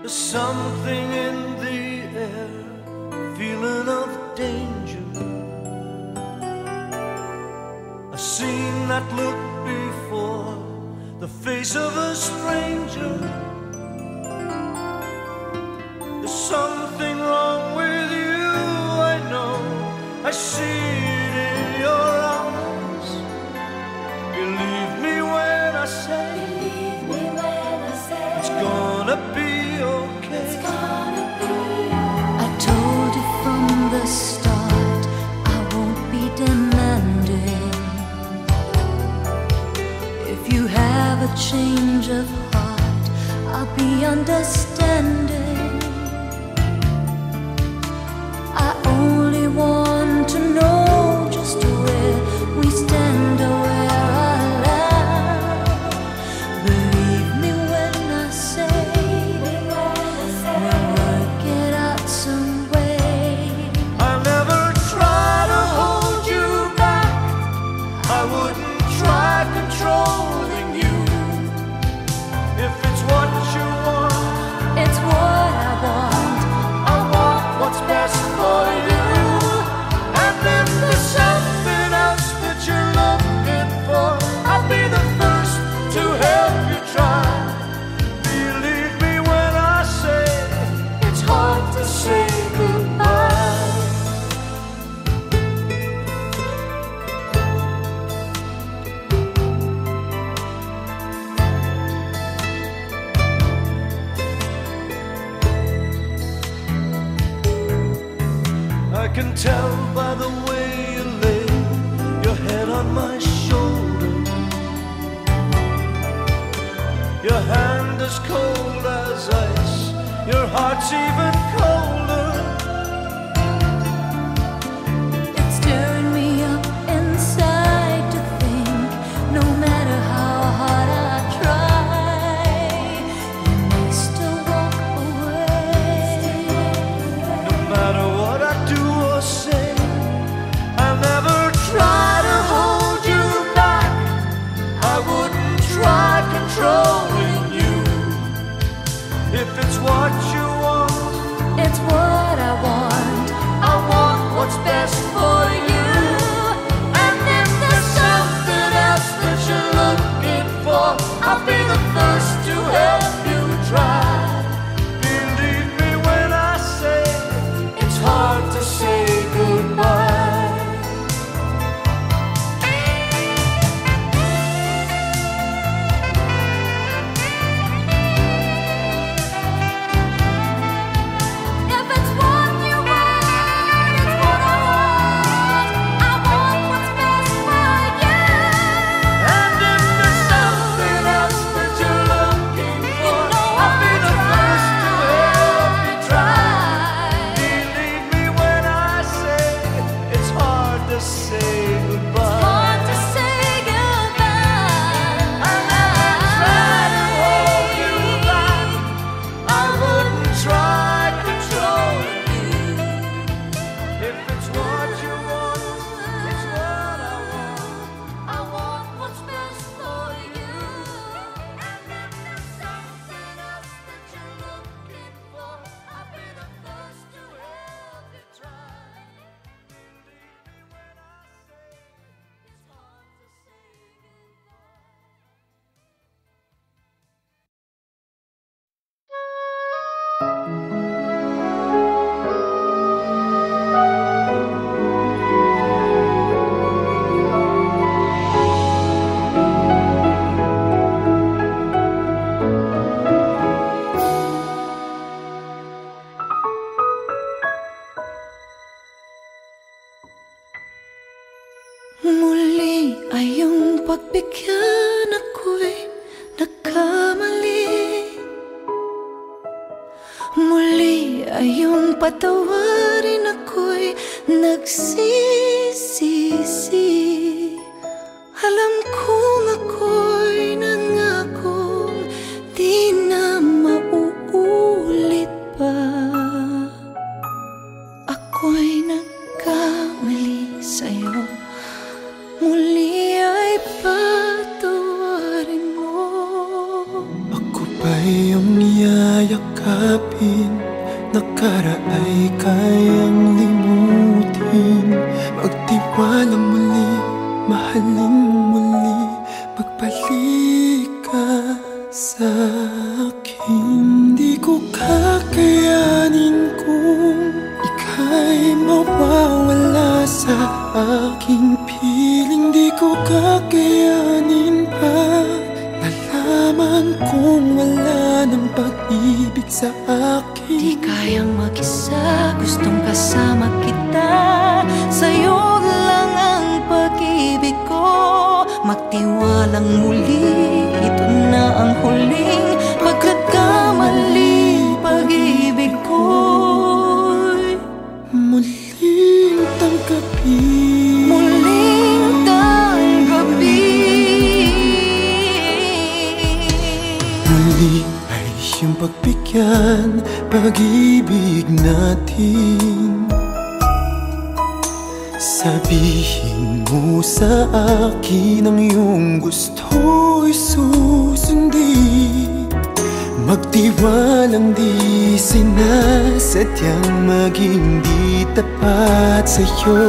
something in the air, feeling of danger. I've seen that look before, the face of a stranger. There's something wrong with you, I know. I see it in your eyes. Believe me when I say, it's gonna be okay. I told you from the start, I won't be demanding. If you have a change of heart, I'll be understanding. I only want to know just where we stand or where I lie. Believe me when I say we'll work it out some way. I'll never try to hold you back. I wouldn't try controlling you. If it's what you want, It's what I want. I want what's best for you. And if there's something else that you're looking for, I'll be the first to help you try. Believe me when I say, it's hard to say goodbye. I can tell by the way you lay your head on my shoulder. Your hand as cold as ice, your heart's even colder. It's stirring me up inside to think, no matter how hard I try, you may still walk away. No matter what I do or say, I'll never try to hold you back. I wouldn't try controlling you. If it's what you want, It's what I want. I want what's best for you. And if there's something else that you're looking for, I'll be the first to help you try. Believe me when I say, it's hard to say goodbye. If it's what you want, it's what I want. I want what's best for you. And if there's something else that you're looking for, I'll be the first to help you try. Believe me when I say, it's hard to say goodbye. Hard to say goodbye. I never try to hold you back. I wouldn't try controlling you. If it's what you want, it's what I want. I want what's best for you. And if there's something else that you're looking for, I'll be the first to help you try. Believe me when I say, it's hard to say goodbye. Muli ay iyong pagbigyan ako'y nagkamali. Muli ay iyong patawarin ako'y nagsisisi. Alam kong ako'y nangakong di na mauulit pa. Ako'y nagkamali sa'yo. Muli ay patawarin mo. Ako ba iyong yayakap kung wala ng pag-ibig sa akin. Di kayang mag-isa, gustong kasama kita. Sa'yo lang ang pag-ibig ko. Magtiwalang muli, ito na ang huling pagkakamali. Pag-ibig ko'y muling tanggapin. muling tanggapin. Muli ay iyong pagbigyan pag-ibig natin. Sabihin mo sa akin ang iyong gusto'y susundin. Magtiwalang di sinasadyang maging di tapat sa'yo.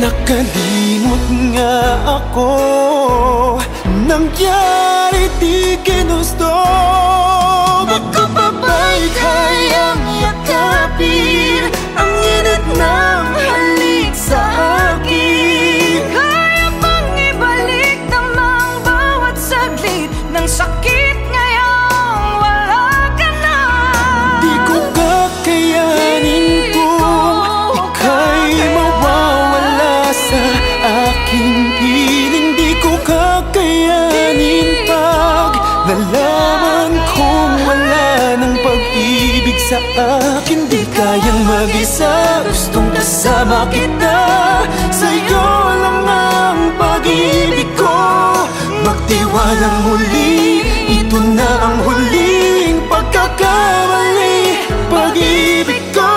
Nakalimot nga ako, nangyari di ginusto. Baka baba'y kayang yakapin ang init ng halik sa akin. Kaya bang ibalik namang bawat saglit ng sakit ngayong wala ka na? Di ko kakayanin kung ika'y mawawala sa aking piling. Di ko kakayanin pag nalaman kong wala ng pag-ibig sa akin. Di kayang mag-isa, gustong kasama kita. Sa'yo lang ang pag-ibig ko. Magtiwalang muli, ito na ang huling pagkakamali. Pag-ibig ko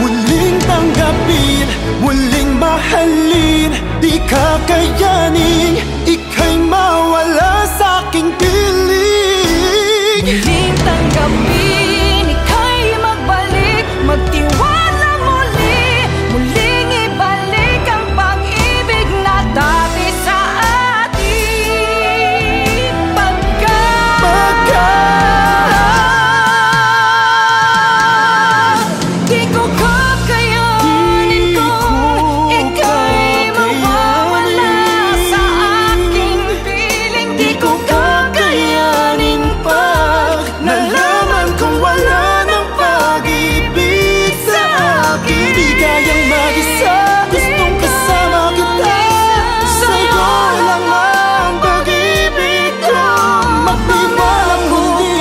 muling tanggapin, muling mahalin. Di kakayanin, ika'y mawala sa aking piling. Muling tanggapin, ika'y magbalik. Magtiwala muli, muling ibalik ang pag-ibig na dati sa atin. Di ko kakayanin kung ika'y mawawala sa aking piling. Di ko kakayanin pag nalaman kong wala ng pag-ibig sa akin. Di kayang mag-isa, gustong kasama kita. Sa'yo lang ang pag-ibig ko. Magtiwalang muli,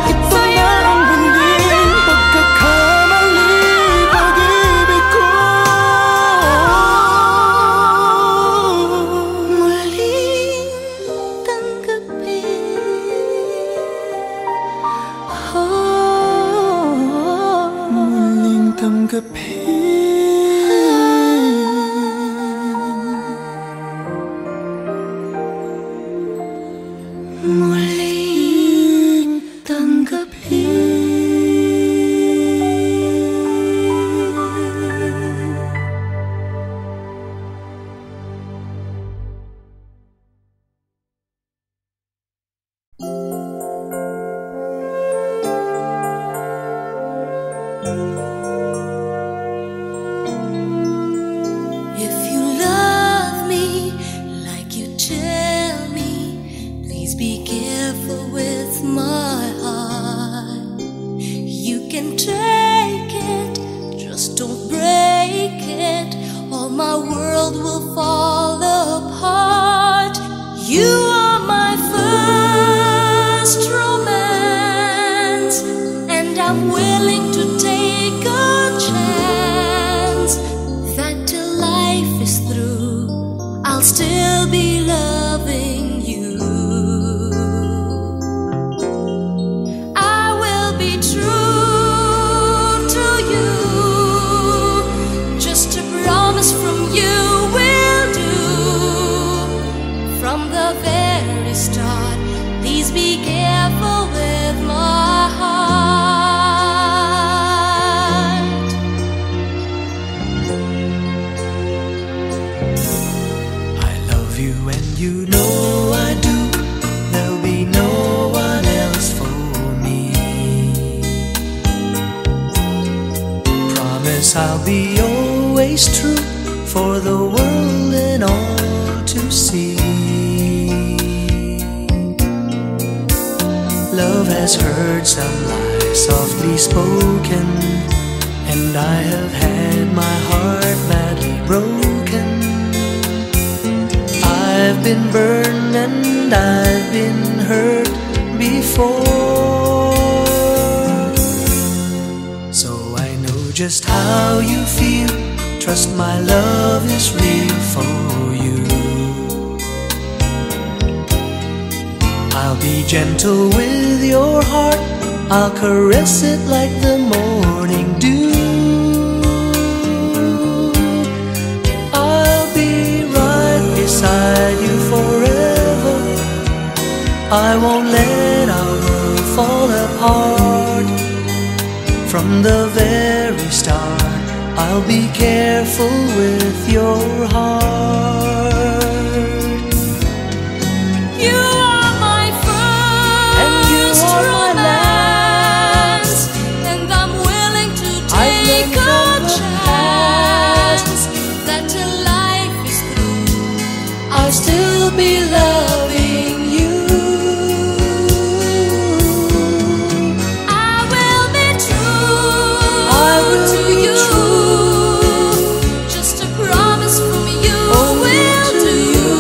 ito na ang huling pagkakamali. Pag-ibig ko muling tanggapin. muling tanggapin. Muling tanggapin. If you love me like you tell me, please be careful with my heart. You can take it, just don't break it, or my world will fall apart. You are my first romance, and I'm willing to take a chance that till life is through, I'll still be loving you. I will be true to you, just a promise from you will do. From the very start, please be careful with my heart. I love you and you know I do. There'll be no one else for me. Promise I'll be always true for the world and all to see. has heard some lies softly spoken, and I have had my heart badly broken. I've been burned and I've been hurt before, so I know just how you feel. Trust my love is real for you. I'll be gentle with your heart, I'll caress it like the morning dew. I'll be right beside you forever, I won't let our world fall apart. From the very start, I'll be careful with your heart. You are my first romance, and I'm willing to take a chance that till life is through, I'll still be loving you. I will be true I will to be you. true. Just a promise from you Only will to do. you.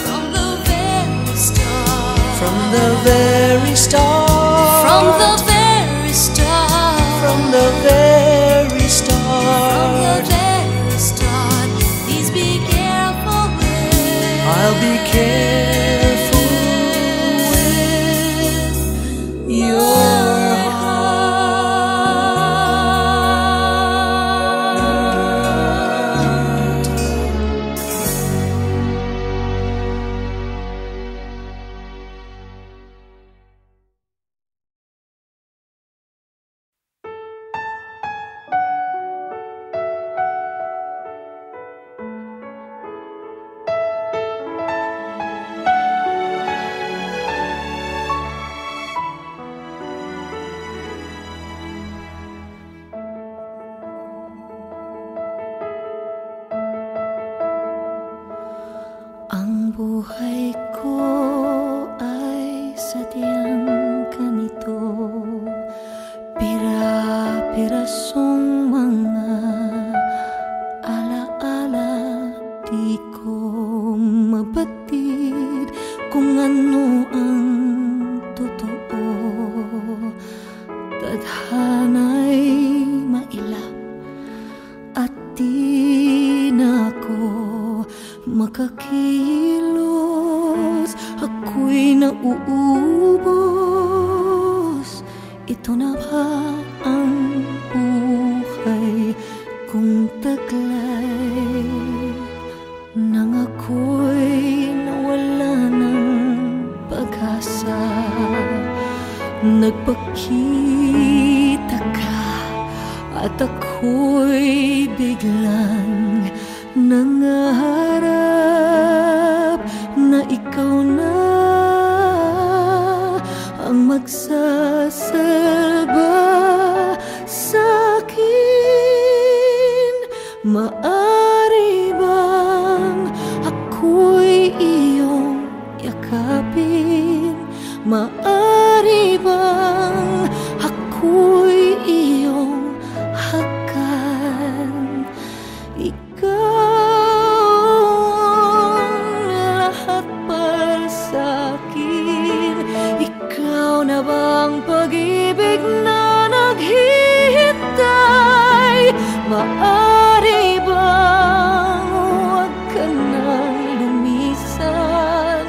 From the very start. From the very start. From the very start. From the very From the start. very start. Please be careful with. I'll be careful with your heart. Ang buhay ko ay sadyang ganito, pira-pirasong mga alaala. Di ko mabatid kung ano ang totoo. Tadhana'y mailap at di na ako makakilos. Ako'y nauubos. Ito na ba ang buhay kong taglay? Nang ako'y nawala ng pag-asa, nagpakita ka at ako'y biglang nangarap na ikaw na ang magsasalba sa'kin. Maari bang ako'y iyong yakapin? Maari bang ako'y iyong hakan? Ikaw ang lahat para sa'kin. Ikaw na bang pag-ibig na naghihintay? Maari bang huwag ka nang lumisan?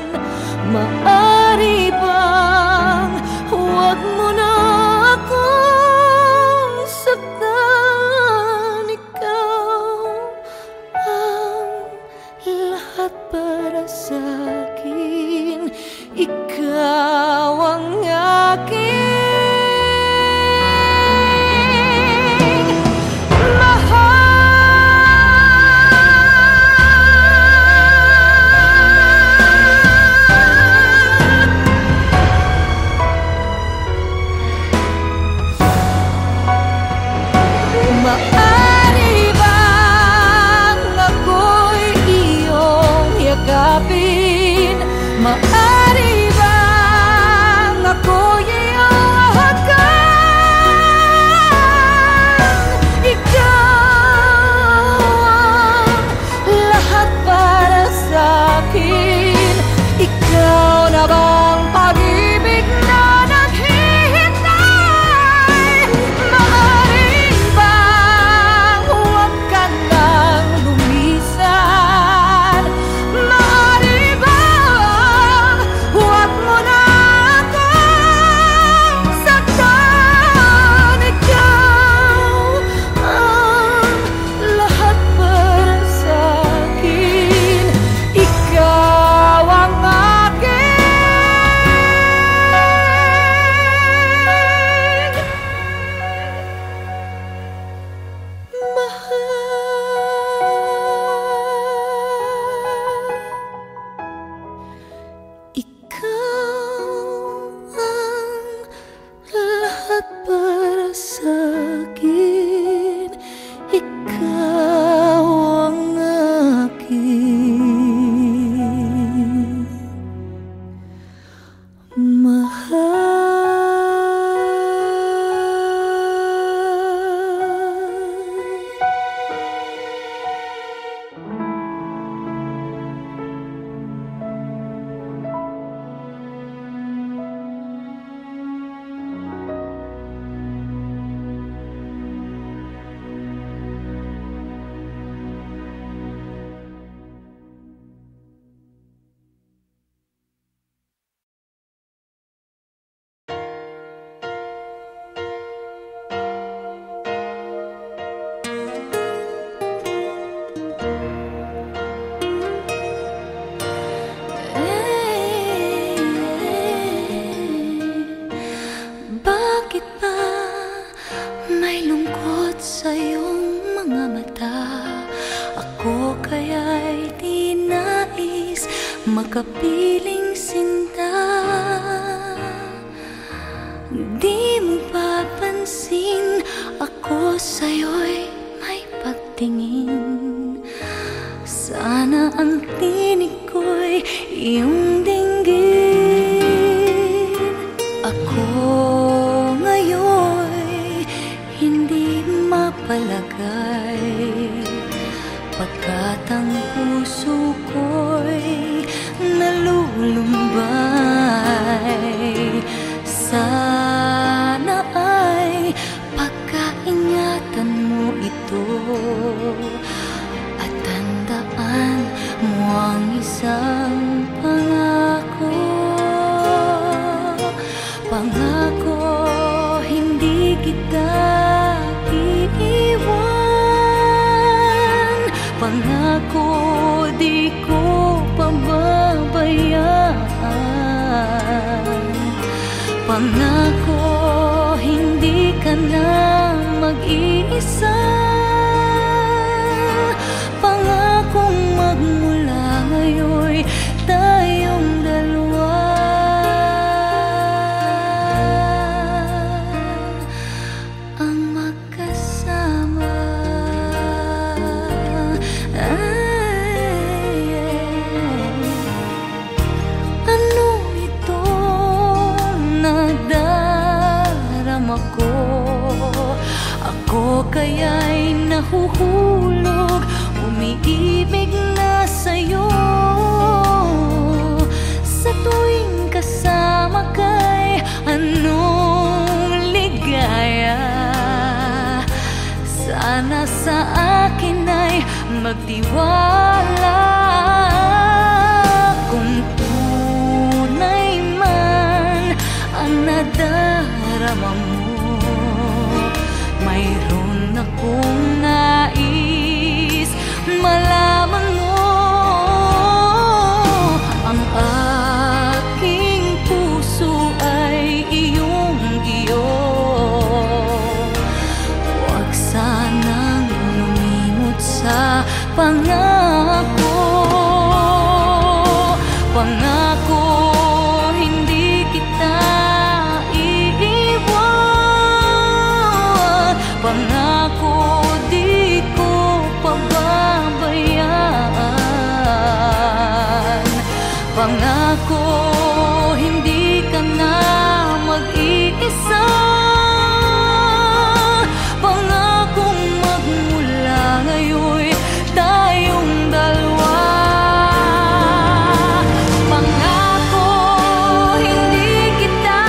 Maari bang huwag mo na akong saktan? Ikaw ang lahat para sa'kin. Ikaw ang aking Maari bang ako'y iyong yakapin? Ako kaya'y di nais makapiling sinta. Di mo papansin ako sa'yo'y may pagtingin. Sana ang tinig ko'y iyong dinggin. Ako ngayon'y hindi mapalagay, pagkat ang puso ko'y nalulumbay. Sana ay pagkaingatan mo ito at tandaan mo ang isang pangako. Pangako hindi kita iiwan. Pangako di ko pababayaan. Pangako hindi ka na mag-iisa. Pangakong magmula ngayon'y tayong dalawa ang magkasama. Ano ito nadarama ko? Ako kaya'y nahuhulog, umiibig na sa'yo. Sa tuwing kasama ka'y anong ligaya. Sana sa akin ay magtiwala. Kung tunay man ang nadarama mo, mayroon akong nais malaman mo. Ang aking puso ay iyong-iyo. Huwag sanang lumimot sa pangako. Pangako hindi kita iiwan. Pangako di ko pababayaan. Pangako hindi ka na mag-iisa. Pangakong magmula ngayon'y tayong dalawa. Pangako hindi kita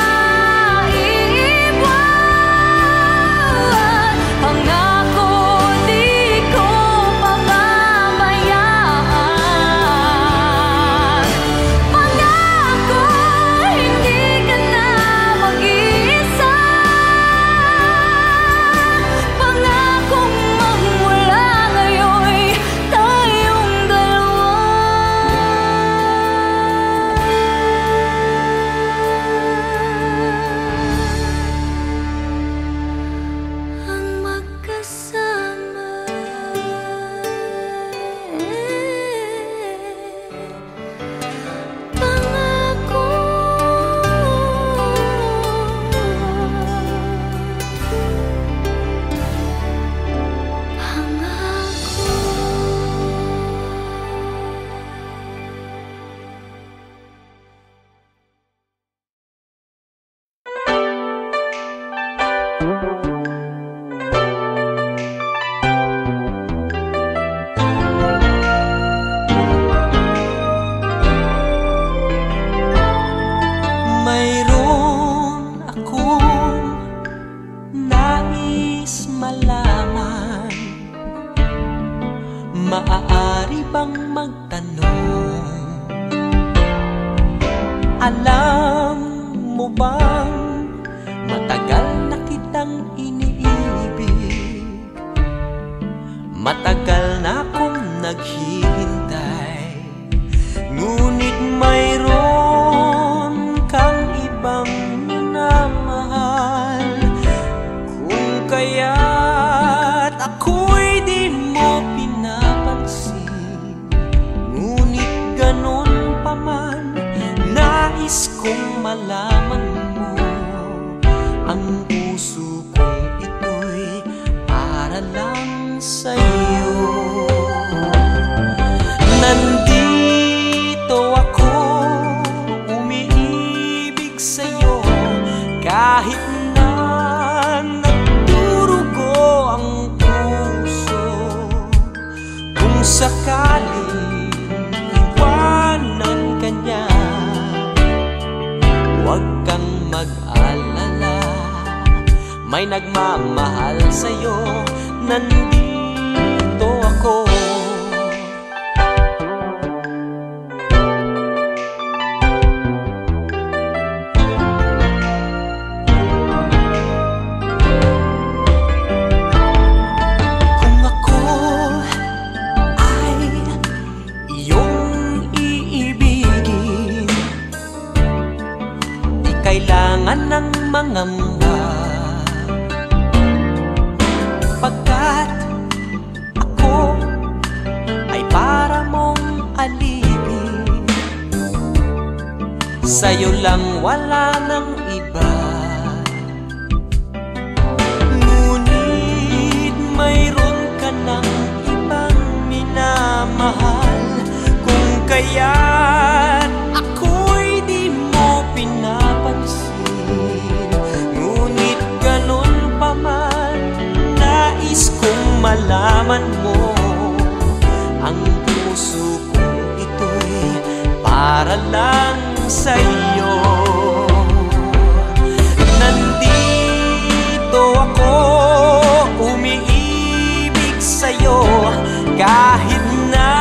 iiwan. Pangako di ko pababayaan. Pangako hindi ka na mag-iisa. Pangakong magmula ngayon'y tayong dalawa ang magkasama. Pangako. Mayroon akong nais malaman. Maaari bang magtanong? Alam mo bang matagal na kitang iniibig? Matagal na akong naghihintay, ngunit mayroon kang ibang minamahal. Kung kaya't ako'y di mo pinapansin, sakaling iwanan ka niya, huwag kang mag-alala, may nagmamahal sa'yo, nandito ako. Kailangan ng mangamba, pagkat ako ay para mong alipin. Sa'yo lang wala ng iba, ngunit mayroon ka ng ibang minamahal. Kung kaya't ako'y di mo pinapansin, ngunit ganun pa man, nais kong malaman mo, ang puso kong ito'y para lang sa'yo. Nandito ako, umiibig sa'yo, kahit na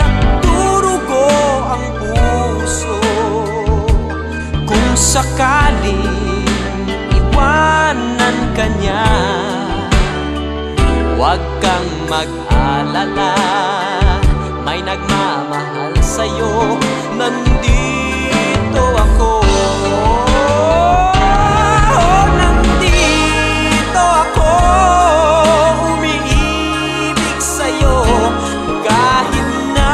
nagdurugo ang puso. Kung sakaling iwanan ka niya, huwag kang mag-alala, may nagmamahal sa'yo, nandito ako. Nandito ako, umiibig sa'yo, kahit na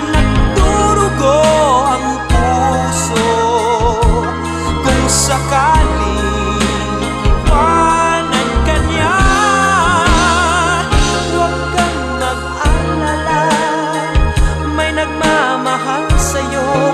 nagdurugo ang puso. Kung sakaling iwanan ka niya, huwag kang mag-alala, may nagmamahal sa'yo,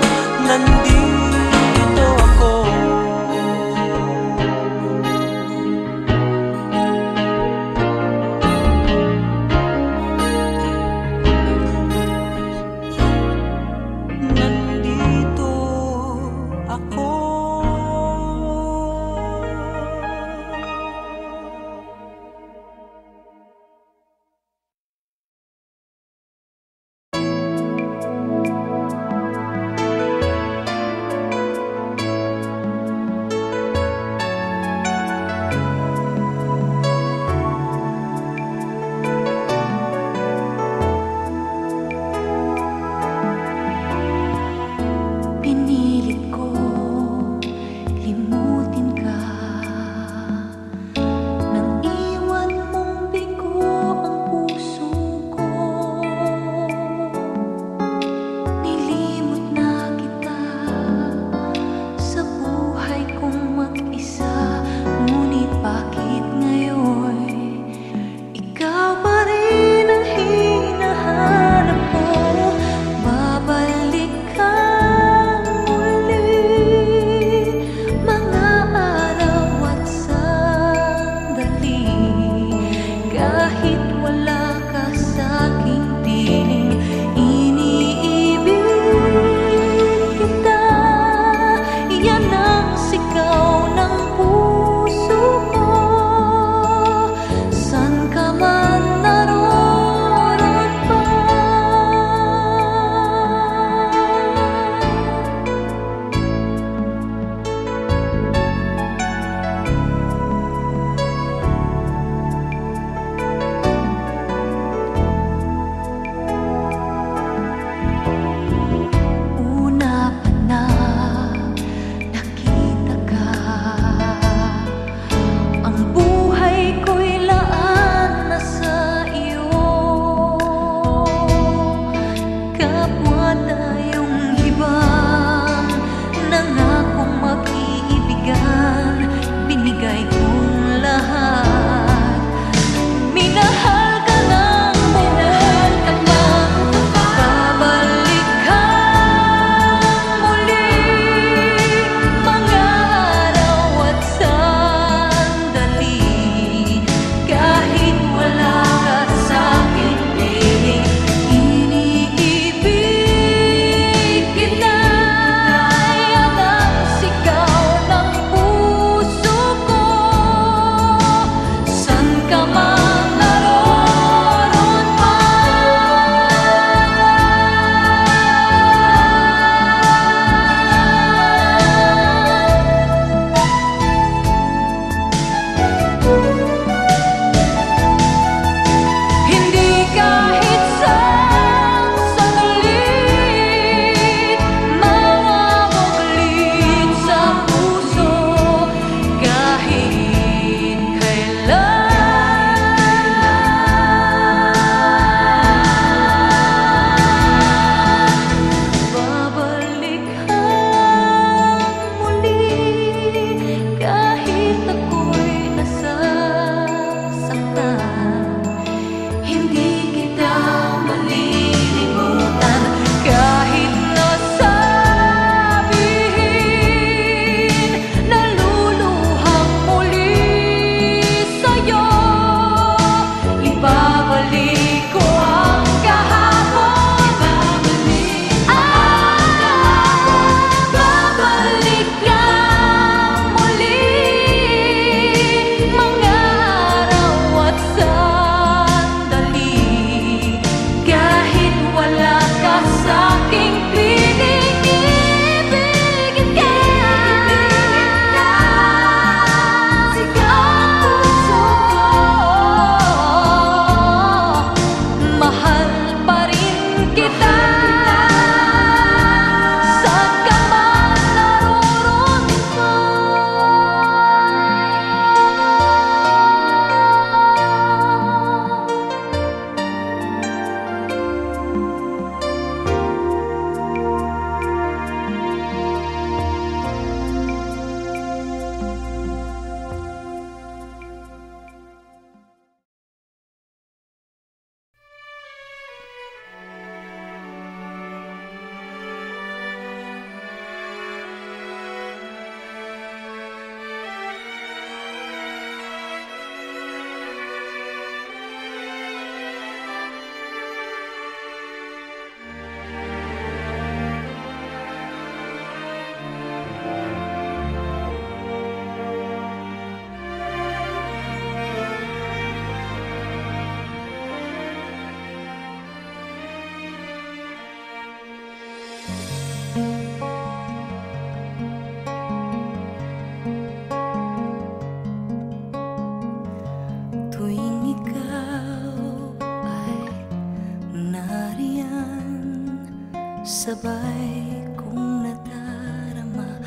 Sabay kong nadarama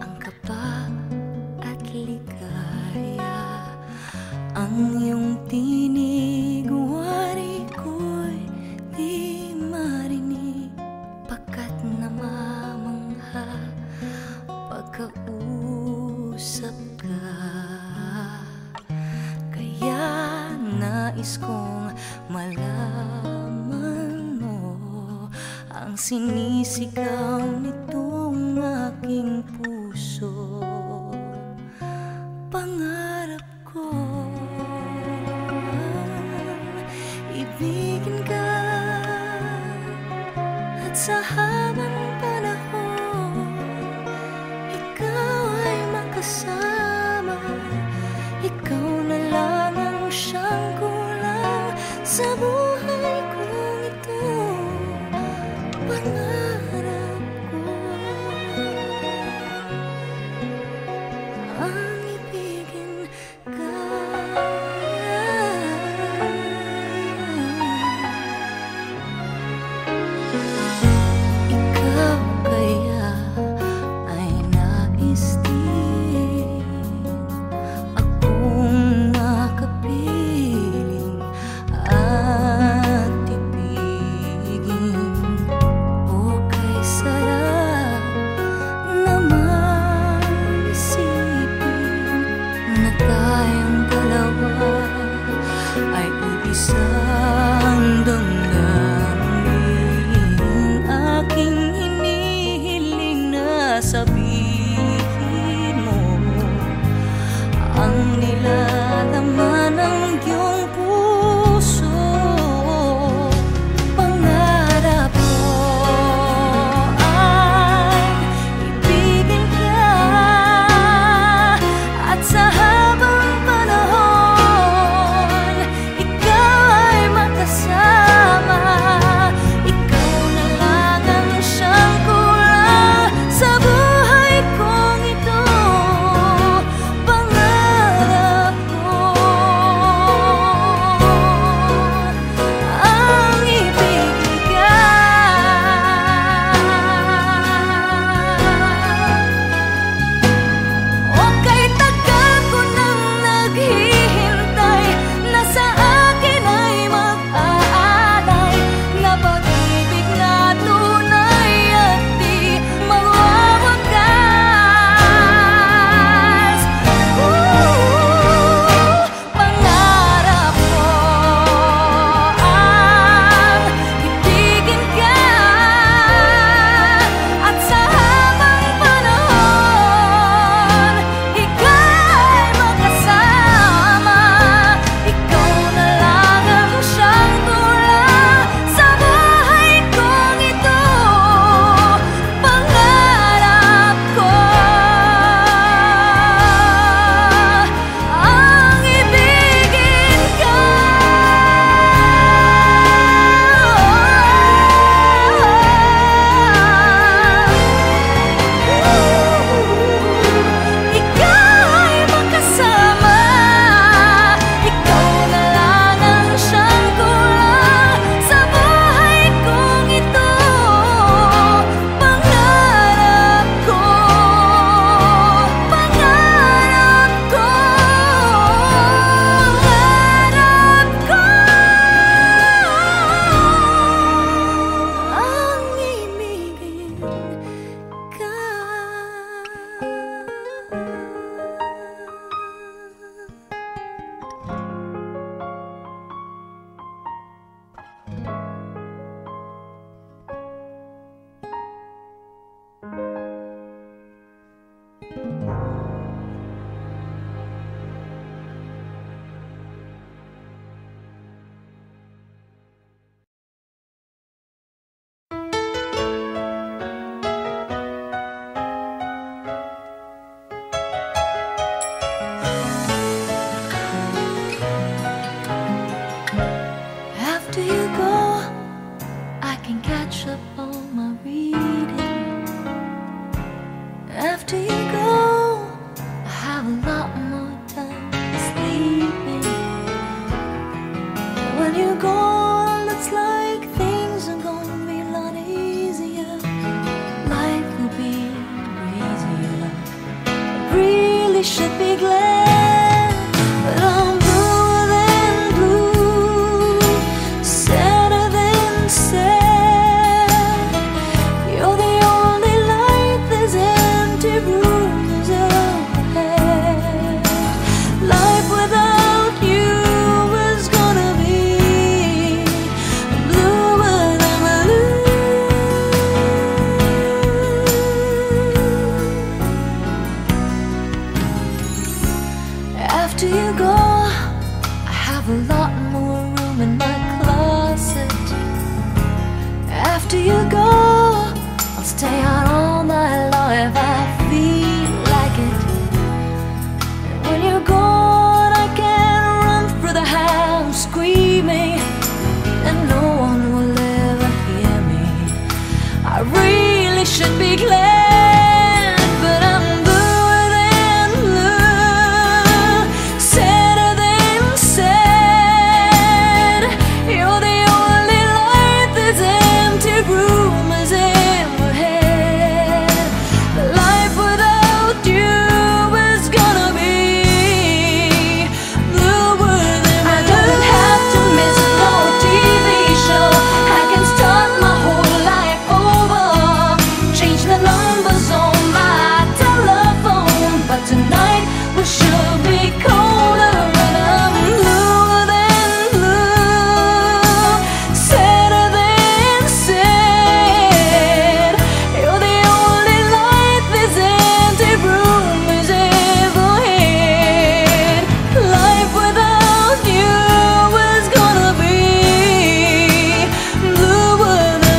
ang kaba at ligaya. Ang iyong tinig, wari ko'y di marinig, pagkat namamangha pagkausap ka. Kaya nais kong malaman mo ang sinisigaw nitong aking puso. Pangarap ko ibigin ka, at sa habang panahon ikaw ay makasama. Ikaw na lang ang siyang kulang sa buhay kong ito. Pangarap ko ang ibigin ka. Ikaw kaya ay nais din akong makapiling at ibigin. O kay sarap naman isipin na tayong dalawa ay iisang damdamin. Aking hinihiling na sabihin mo ang nilalaman ng iyong puso. Pangarap ko ay ibigin ka, at sa habang panahon ikaw ay makasama. Ikaw na lang ang siyang kulang sa buhay kong ito. Pangarap ko ang ibigin ka. O kay tagal ko nang naghihintay na sa akin ay mag-aalay na pag-ibig na tunay at di mawawakas. Pangarap ko ang ibigin ka, at sa habang panahon ikaw ay makasama. Ikaw na lang ang siyang kulang sa buhay kong ito. Pangarap ko ang ibigin ka. Ikaw ay makasama. Ikaw na lang ang siyang kulang sa buhay kong ito. Pangarap ko, pangarap ko, pangarap ko ang ibigin ka. After you go, I can catch up on my reading. After you go, I have a lot more time sleeping. When you go, looks like things are gonna be a lot easier. after you go, I'll stay out all night long if I feel like it. When you're gone, I can run through the house screaming, and no one will ever hear me. I really should be glad, but I'm bluer than blue, sadder than sad. You're the only light this empty room has ever had. Life without you is gonna be bluer than blue. I don't have to miss no TV show. I can start my whole life over, change the numbers on my telephone, but tonight will sure be colder, and I'm bluer than blue, sadder than sad. You're the only light this empty room has ever had. Life without you is gonna be bluer than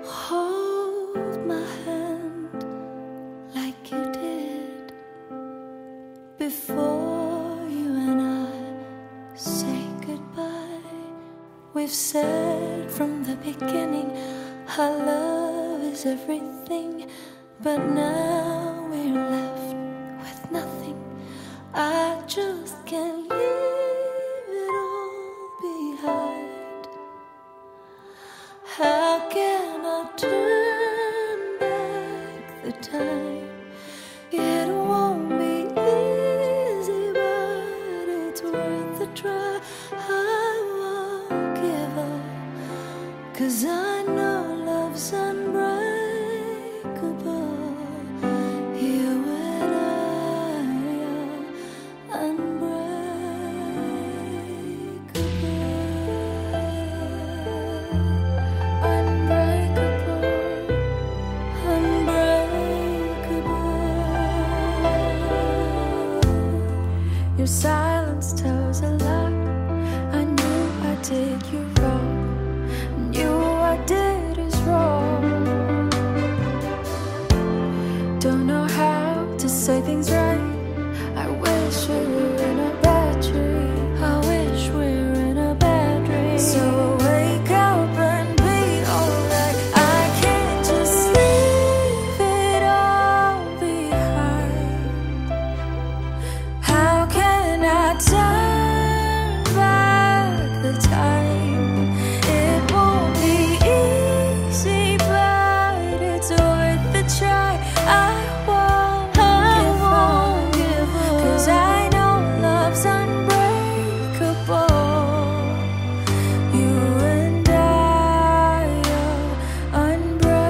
hold my hand like you did before you and I say goodbye. We've said from the beginning our love is everything, but now we're left with nothing. I just can't leave it all behind. How can I turn back the time? It won't be easy, but it's worth a try. I won't give up, 'cause I know love's unbreakable. You and I are Your silence tells a lot. I knew I did you wrong. Knew I did is wrong. Don't know how to say things right. I wish we were in a bad dream. I wish we were in a bad dream. So wake up and be alright. I can't just leave it all behind. How can I turn back the time? It won't be easy, but it's worth the try. I won't give up, 'cause I know love's unbreakable. You and I are unbreakable.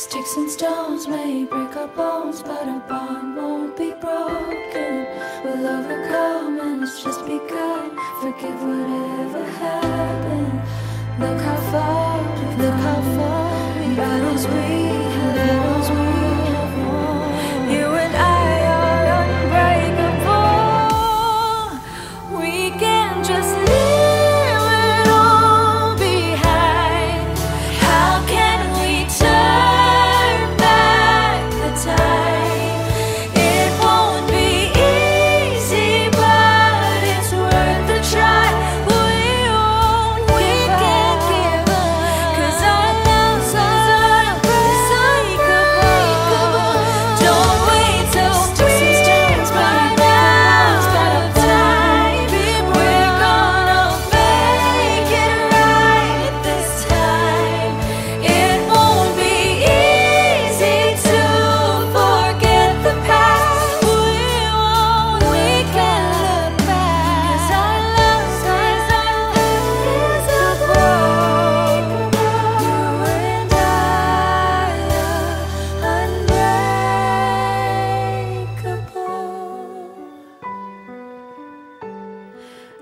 Sticks and stones may break our bones, but a bond won't be broken. We'll overcome and it's just begun. Forgive whatever happened. Look how far battles we have won. You and I are unbreakable. We can just leave it all behind. How can we turn back the time? It won't be easy, but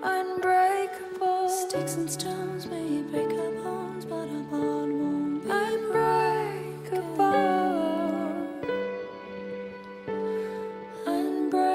unbreakable. Sticks and stones may break our bones, but our bond won't be unbreakable. Unbreakable.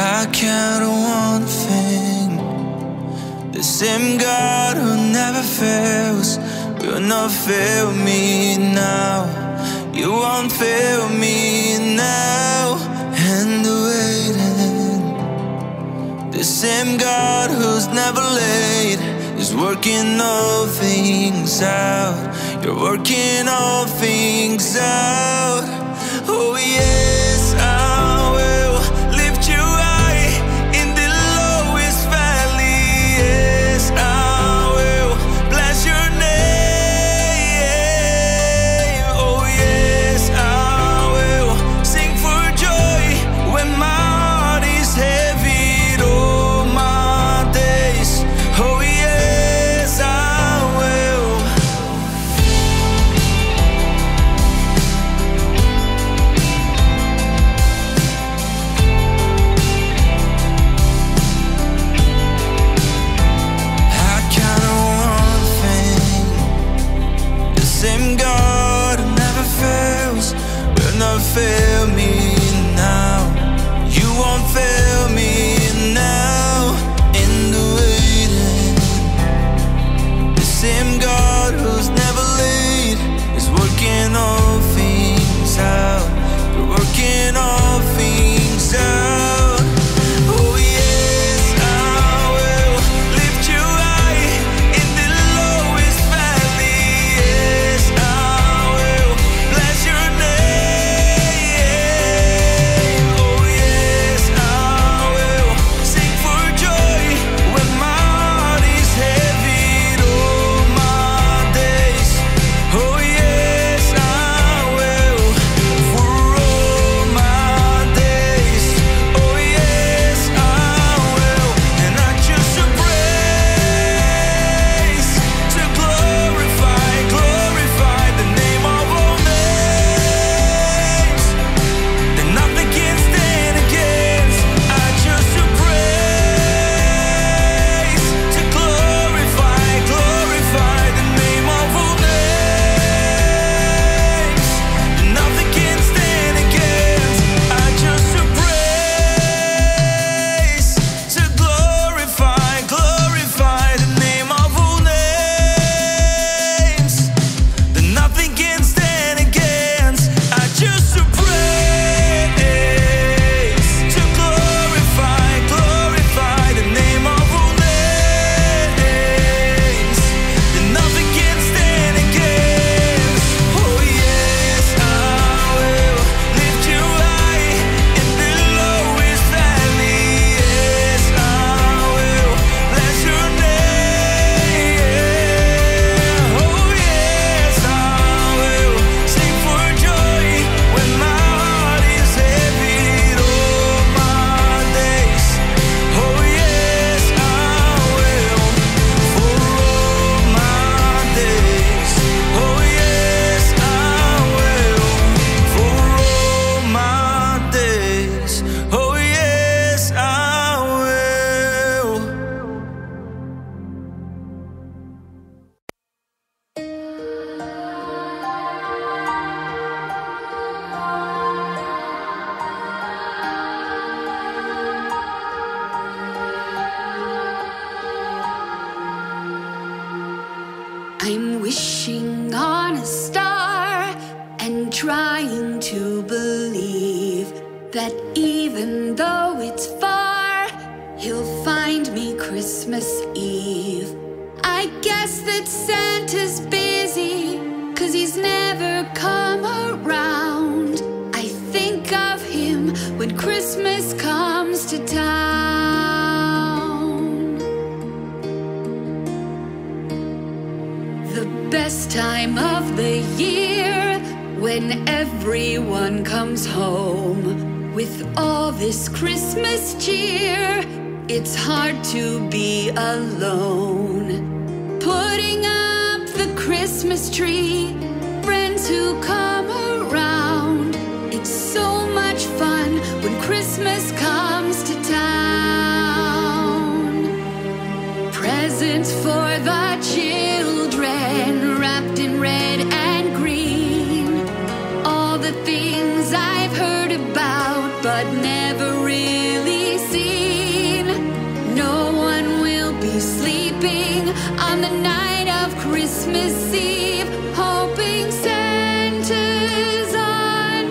I count on one thing, the same God who never fails will not fail me now. You won't fail me now. And waiting, the same God who's never late is working all things out. You're working all things out. Oh yes, I will lift you high in the lowest valley. Yes, I will bless your name. Oh yes, I will sing for joy when my heart is heavy all my days. Oh yes, I will. I'm wishing on a star and trying to believe that even though it's far, he'll find me Christmas Eve. I guess that Santa's busy, 'cause he's never come around. I think of him when Christmas comes to town. The best time of the year, when everyone comes home. With all this Christmas cheer, it's hard to be alone. Putting up the Christmas tree, friends who come around. It's so much fun when Christmas comes to town. Presents for the children, wrapped in red and green. All the things I've heard about but never really seen. No one will be sleeping on the night of Christmas Eve, hoping Santa's on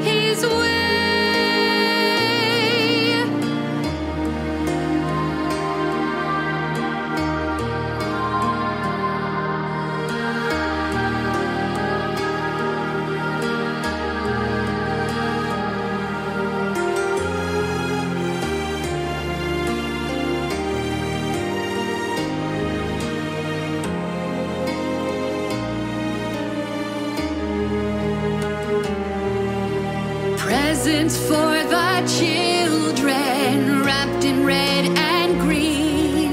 his way. Presents for the children, wrapped in red and green.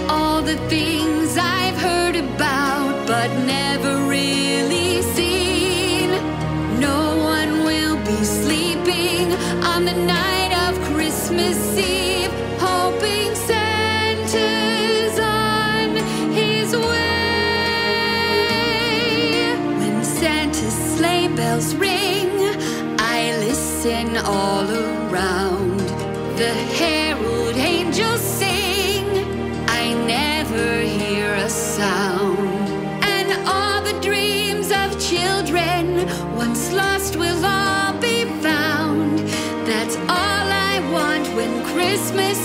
All the things I've heard about but never really seen. No one will be sleeping on the night of Christmas Eve, hoping Santa's on his way. When Santa's sleigh bells ring, I listen all around. The herald angels sing, I never hear a sound. And all the dreams of children, once lost, will all be found. That's all I want when Christmas